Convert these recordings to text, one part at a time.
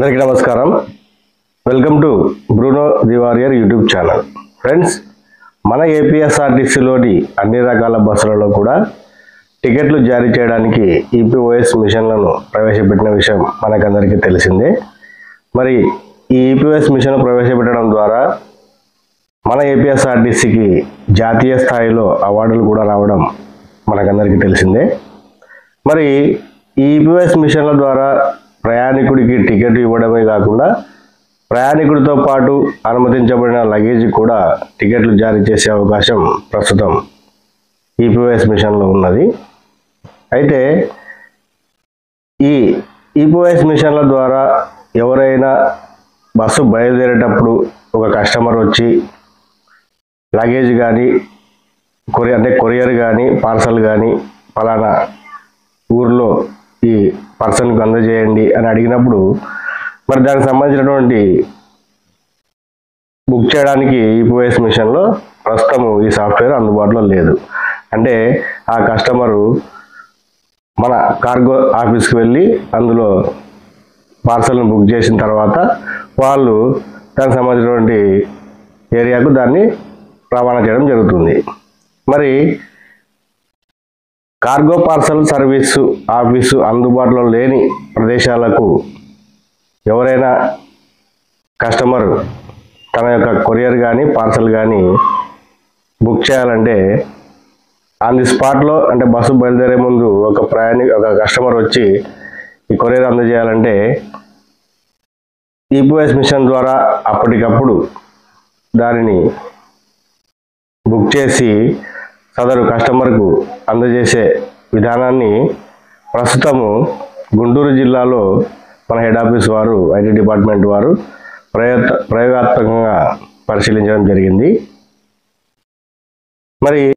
అందరికీ నమస్కారం. Welcome to Bruno the warrior YouTube channel. Friends, మన ఏపీఎస్ఆర్టీసీలోని అన్ని రకాల బస్సులలో కూడా టికెట్లు జారీ చేయడానికి ఈపీఓఎస్ మిషన్లను ప్రవేశపెట్టిన విషయం మనకందరికీ తెలిసిందే. మరి ఈ ఈపీఓఎస్ మిషన్ ప్రవేశపెట్టడం ద్వారా మన ఏపీఎస్ఆర్టీసీకి జాతీయ స్థాయిలో అవార్డులు కూడా రావడం మనకందరికీ తెలిసిందే. మరి ఈ ఈపీఓఎస్ మిషన్ల ద్వారా ప్రయాణికుడికి టికెట్ ఇవ్వడమే కాకుండా ప్రయాణికుడితో పాటు అనుమతించబడిన లగేజ్ కూడా టికెట్లు జారీ చేసే అవకాశం ప్రస్తుతం ఈపీఓఎస్ మిషన్లో ఉన్నది. అయితే ఈ ఈపీఓఎస్ మిషన్ల ద్వారా ఎవరైనా బస్సు బయలుదేరేటప్పుడు ఒక కస్టమర్ వచ్చి లగేజ్ కానీ కొరియర్ కానీ పార్సల్ కానీ ఫలానా ఊర్లో ఈ పర్సన్కి అందజేయండి అని అడిగినప్పుడు మరి దానికి సంబంధించినటువంటి బుక్ చేయడానికి ఈపీఓఎస్ మిషన్లో ప్రస్తుతం ఈ సాఫ్ట్వేర్ అందుబాటులో లేదు. అంటే ఆ కస్టమరు మన కార్గో ఆఫీస్కి వెళ్ళి అందులో పార్సల్ని బుక్ చేసిన తర్వాత వాళ్ళు దానికి సంబంధించినటువంటి ఏరియాకు దాన్ని రవాణా చేయడం జరుగుతుంది. మరి కార్గో పార్సల్ సర్వీసు ఆఫీసు అందుబాటులో లేని ప్రదేశాలకు ఎవరైనా కస్టమర్ తన యొక్క కొరియర్ కానీ పార్సల్ కానీ బుక్ చేయాలంటే ఆన్ ది స్పాట్లో, అంటే బస్సు బయలుదేరే ముందు ఒక కస్టమర్ వచ్చి ఈ కొరియర్ అందజేయాలంటే ఈపీఓఎస్ మిషన్ ద్వారా అప్పటికప్పుడు దానిని బుక్ చేసి సదరు కస్టమర్కు అందజేసే విధానాన్ని ప్రస్తుతము గుంటూరు జిల్లాలో మన హెడ్ ఆఫీస్ వారు, ఐటీ డిపార్ట్మెంట్ వారు ప్రయోగాత్మకంగా పరిశీలించడం జరిగింది.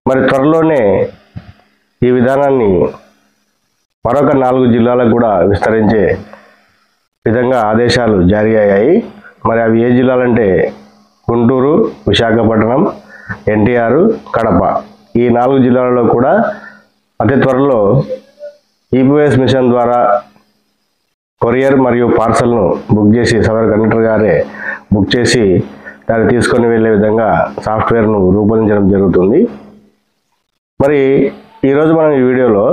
మరి త్వరలోనే ఈ విధానాన్ని మరొక 4 జిల్లాలకు కూడా విస్తరించే విధంగా ఆదేశాలు జారీ అయ్యాయి. మరి అవి ఏ జిల్లాలంటే గుంటూరు, విశాఖపట్నం, ఎన్టీఆర్, కడప. ఈ 4 జిల్లాలలో కూడా అతి త్వరలో ఈపీఓఎస్ మిషన్ ద్వారా కొరియర్ మరియు పార్సల్ను బుక్ చేసి సదరు కండక్టర్ గారే బుక్ చేసి దాన్ని తీసుకొని వెళ్ళే విధంగా సాఫ్ట్వేర్ను రూపొందించడం జరుగుతుంది. మరి ఈరోజు మనం ఈ వీడియోలో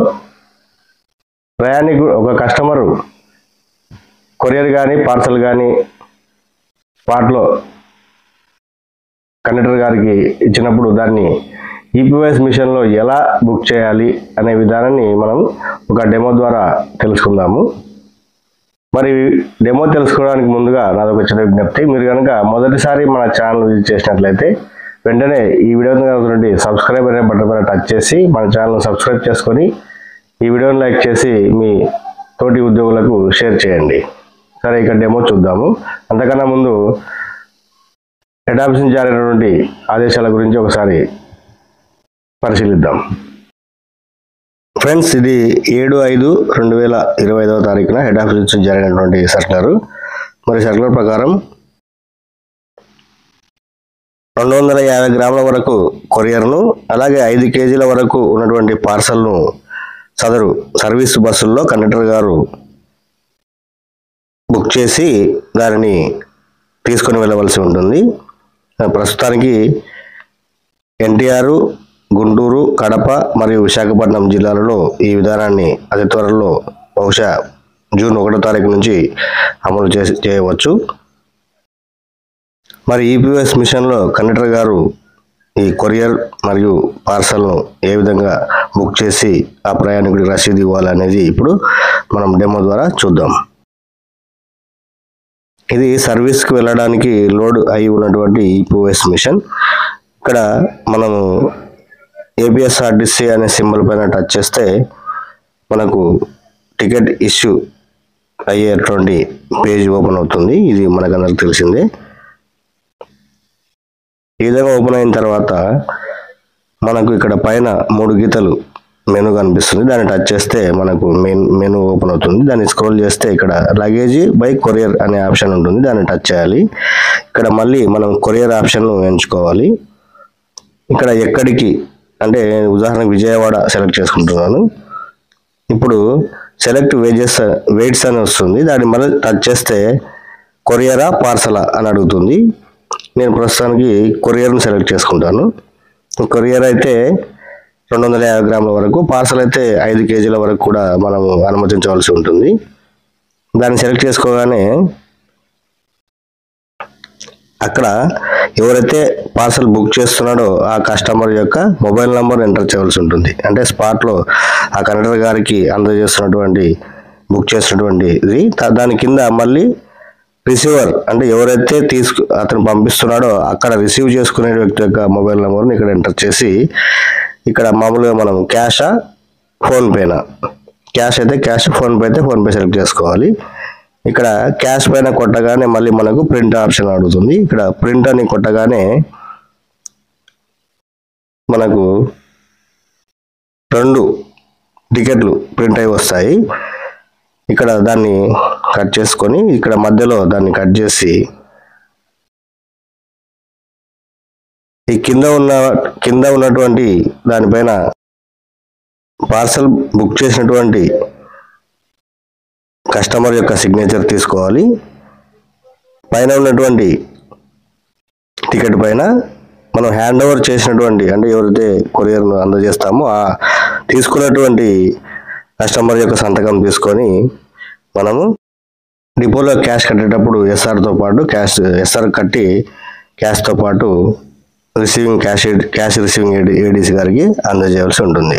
ఒక కస్టమరు కొరియర్ కానీ పార్సల్ కానీ స్పాట్లో కండక్టర్ గారికి ఇచ్చినప్పుడు దాన్ని ఈపీఓఎస్ మిషన్లో ఎలా బుక్ చేయాలి అనే విధానాన్ని మనం ఒక డెమో ద్వారా తెలుసుకుందాము. మరి డెమో తెలుసుకోవడానికి ముందుగా నాదొక చిన్న విజ్ఞప్తి. మీరు కనుక మొదటిసారి మన ఛానల్ విజిట్ చేసినట్లయితే వెంటనే ఈ వీడియో నుండి సబ్స్క్రైబ్ అనే బటన్ పైన టచ్ చేసి మన ఛానల్ సబ్స్క్రైబ్ చేసుకొని ఈ వీడియోని లైక్ చేసి మీ తోటి ఉద్యోగులకు షేర్ చేయండి. సరే, ఇక డెమో చూద్దాము. అంతకన్నా ముందు హెడ్ ఆఫీస్ నుంచి జారీ అయినటువంటి ఆదేశాల గురించి ఒకసారి పరిశీలిద్దాం. ఫ్రెండ్స్, ఇది 7/5/2025 హెడ్ ఆఫీస్ నుంచి జారీ అయినటువంటి సర్క్యులర్. మరి సర్క్యులర్ ప్రకారం 250 గ్రాముల వరకు కొరియర్ను, అలాగే 5 కేజీల వరకు ఉన్నటువంటి పార్సల్ను సదరు సర్వీస్ బస్సుల్లో కండక్టర్ గారు బుక్ చేసి దానిని తీసుకొని వెళ్ళవలసి ఉంటుంది. ప్రస్తుతానికి ఎన్టీఆర్, గుంటూరు, కడప మరియు విశాఖపట్నం జిల్లాలలో ఈ విధానాన్ని అతి త్వరలో బహుశా జూన్ 1వ తారీఖు నుంచి అమలు చేయవచ్చు. మరి ఈపీఓఎస్ మిషన్లో కండక్టర్ గారు ఈ కొరియర్ మరియు పార్సల్ను ఏ విధంగా బుక్ చేసి ఆ ప్రయాణికుడికి రసీదు ఇవ్వాలనేది ఇప్పుడు మనం డెమో ద్వారా చూద్దాం. ఇది సర్వీస్కి వెళ్ళడానికి లోడ్ అయి ఉన్నటువంటి ఈపీఓఎస్ మిషన్. ఇక్కడ మనము ఏపీఎస్ఆర్టీసీ అనే సింబల్ పైన టచ్ చేస్తే మనకు టికెట్ ఇష్యూ అయ్యేటువంటి పేజ్ ఓపెన్ అవుతుంది. ఇది మనకందరికి తెలిసిందే. ఈ విధంగా ఓపెన్ అయిన తర్వాత మనకు ఇక్కడ పైన 3 గీతలు మెనూ కనిపిస్తుంది. దాన్ని టచ్ చేస్తే మనకు మెనూ ఓపెన్ అవుతుంది. దాన్ని స్క్రోల్ చేస్తే ఇక్కడ లగేజ్ బై కొరియర్ అనే ఆప్షన్ ఉంటుంది. దాన్ని టచ్ చేయాలి. ఇక్కడ మళ్ళీ మనం కొరియర్ ఆప్షన్ను ఎంచుకోవాలి. ఇక్కడ ఎక్కడికి అంటే ఉదాహరణకు విజయవాడ సెలెక్ట్ చేసుకుంటున్నాను. ఇప్పుడు సెలెక్ట్ వెయిట్స్ అని వస్తుంది. దాన్ని మళ్ళీ టచ్ చేస్తే కొరియరా పార్సలా అని అడుగుతుంది. నేను ప్రస్తుతానికి కొరియర్ని సెలెక్ట్ చేసుకుంటాను. కొరియర్ అయితే 250 గ్రాముల వరకు, పార్సల్ అయితే 5 కేజీల వరకు కూడా మనం అనుమతించవలసి ఉంటుంది. దాన్ని సెలెక్ట్ చేసుకోగానే అక్కడ ఎవరైతే పార్సల్ బుక్ చేస్తున్నాడో ఆ కస్టమర్ యొక్క మొబైల్ నెంబర్ ఎంటర్ చేయవలసి ఉంటుంది. అంటే స్పాట్లో ఆ కండక్టర్ గారికి అందజేస్తున్నటువంటి బుక్ చేసినటువంటిది. దాని కింద మళ్ళీ రిసీవర్ అంటే ఎవరైతే అతను పంపిస్తున్నాడో అక్కడ రిసీవ్ చేసుకునే వ్యక్తి యొక్క మొబైల్ నెంబర్ని ఇక్కడ ఎంటర్ చేసి, ఇక్కడ మామూలుగా మనం క్యాషా ఫోన్పేనా, క్యాష్ అయితే క్యాష్, ఫోన్పే అయితే ఫోన్పే సెలెక్ట్ చేసుకోవాలి. ఇక్కడ క్యాష్ పైన కొట్టగానే మళ్ళీ మనకు ప్రింట్ ఆప్షన్ అడుగుతుంది. ఇక్కడ ప్రింట్ అని కొట్టగానే మనకు 2 టికెట్లు ప్రింట్ అయి వస్తాయి. ఇక్కడ దాన్ని కట్ చేసుకొని ఇక్కడ మధ్యలో దాన్ని కట్ చేసి ఈ కింద ఉన్నటువంటి దానిపైన పార్సల్ బుక్ చేసినటువంటి కస్టమర్ యొక్క సిగ్నేచర్ తీసుకోవాలి. పైన ఉన్నటువంటి టికెట్ పైన మనం హ్యాండ్ ఓవర్ చేసినటువంటి అంటే ఎవరైతే కొరియర్ను అందజేస్తామో ఆ తీసుకున్నటువంటి కస్టమర్ యొక్క సంతకం తీసుకొని మనము డిపోలో క్యాష్ కట్టేటప్పుడు ఎస్ఆర్తో పాటు ఎస్ఆర్ కట్టి క్యాష్తో పాటు క్యాష్ రిసీవింగ్ ఏడీసీ గారికి అందజేయవలసి ఉంటుంది.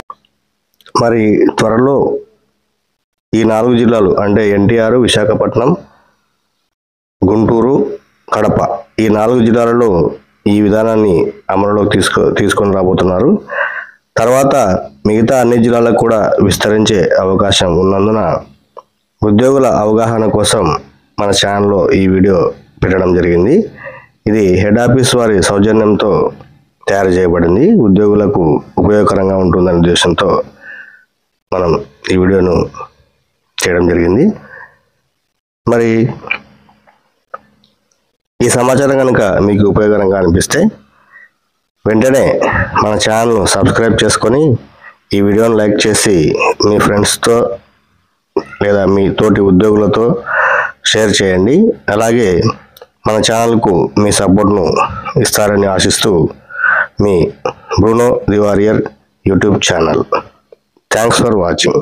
మరి త్వరలో ఈ 4 జిల్లాలు అంటే ఎన్టీఆర్, విశాఖపట్నం, గుంటూరు, కడప ఈ 4 జిల్లాలలో ఈ విధానాన్ని అమలులోకి తీసుకొని రాబోతున్నారు. తర్వాత మిగతా అన్ని జిల్లాలకు కూడా విస్తరించే అవకాశం ఉన్నందున ఉద్యోగుల అవగాహన కోసం మన ఛానల్లో ఈ వీడియో పెట్టడం జరిగింది. ఇది హెడ్ ఆఫీస్ వారి సౌజన్యంతో తయారు చేయబడింది. ఉద్యోగులకు ఉపయోగకరంగా ఉంటుందనే ఉద్దేశంతో మనం ఈ వీడియోను చేయడం జరిగింది. మరి ఈ సమాచారం కనుక మీకు ఉపయోగకరంగా అనిపిస్తే వెంటనే మన ఛానల్ను సబ్స్క్రైబ్ చేసుకొని ఈ వీడియోను లైక్ చేసి మీ ఫ్రెండ్స్తో లేదా మీ తోటి ఉద్యోగులతో షేర్ చేయండి. అలాగే మన ఛానల్కు మీ సపోర్ట్ను ఇస్తారని ఆశిస్తూ మీ Bruno the warrior YouTube channel. Thanks for watching.